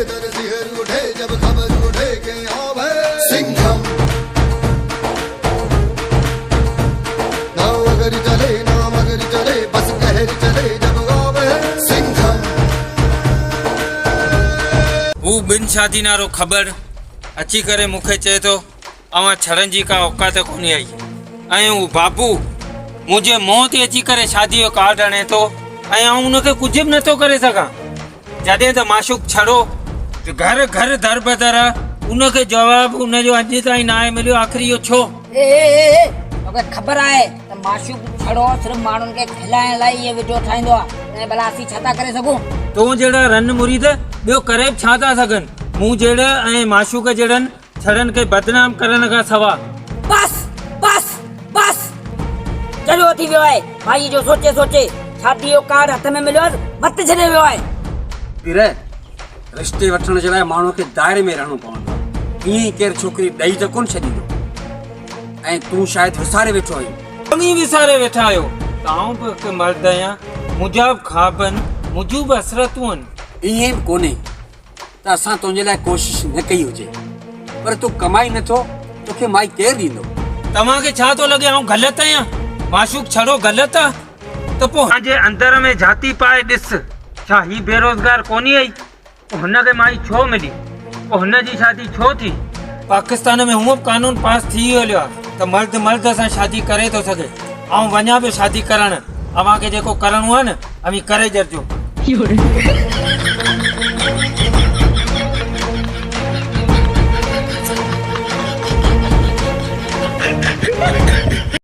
दर्जी उठे जब खबर उठे के हाँ भाई सिंघम ना मगर चले बस कहर चले जब गावे सिंघम वो बिन शादी नारो खबर अची करे मुखे चए तो अवां छड़न जी का औकात कोनी आई ऐं हू बाबू मुझे मौत अची करे शादी जो कार्ड हणे तो ऐं आउं उनखे कुछ भी नथो करे सघां जॾहिं त माशूक छड़ो घर घर दर बदर उनखे जवाब उनजो अॼु ताईं ना आहे मिलियो आख़िरी इहो छो तोखे ख़बर आहे त माशूक छड़ो सिर्फ़ माण्हुनि खे खिलाइण लाइ इहे वीडियो ठाहींदो आहे ऐं भला असीं छा था करे सघूं तूं जहिड़ा रन मुरीद ॿियो करे बि छा था सघनि मूं जहिड़ा ऐं माशूक जहिड़नि छड़नि खे बदनाम करण खां सवा बस बस बस चलो थी वियो आहे भाई जो सोचे सोचे शादी जो कार्ड हथ में मिलियो मत छॾे वियो आहे वीरे रिश्ते वठण जे लाइ माण्हू खे दायरे में रहणो पवंदो ईअं ई केरु छोकिरी ॾेई त कोन छॾींदो ऐं तूं शायदि विसारे वेठो आहीं तव्हीं विसारे वेठा आहियो तव्हां बि हिकु मर्द आहियां मुंहिंजा बि ख़्वाब आहिनि मुंहिंजूं बि हसरतूं आहिनि ईअं बि कोन्हे त असां तुंहिंजे लाइ कोशिशि न कई हुजे पर तूं कमाई नथो तोखे माई केरु ॾींदो तव्हांखे छा थो लॻे आउं ग़लति आहियां माशूक छड़ो ग़लति आहे त पोइ पंहिंजे अंदर में जाती पाए ॾिस छा ही बेरोज़गार कोन्हे आई पोइ हुनखे माई छो मिली पोइ हुनजी शादी छो थी पाकिस्तान में हूअं बि कानून पास थी हलियो आहे त मर्द सां शादी करे थो सघे ऐं वञा पियो शादी करणु अव्हांखे जेको करिणो आहे न अवी करे छॾिजो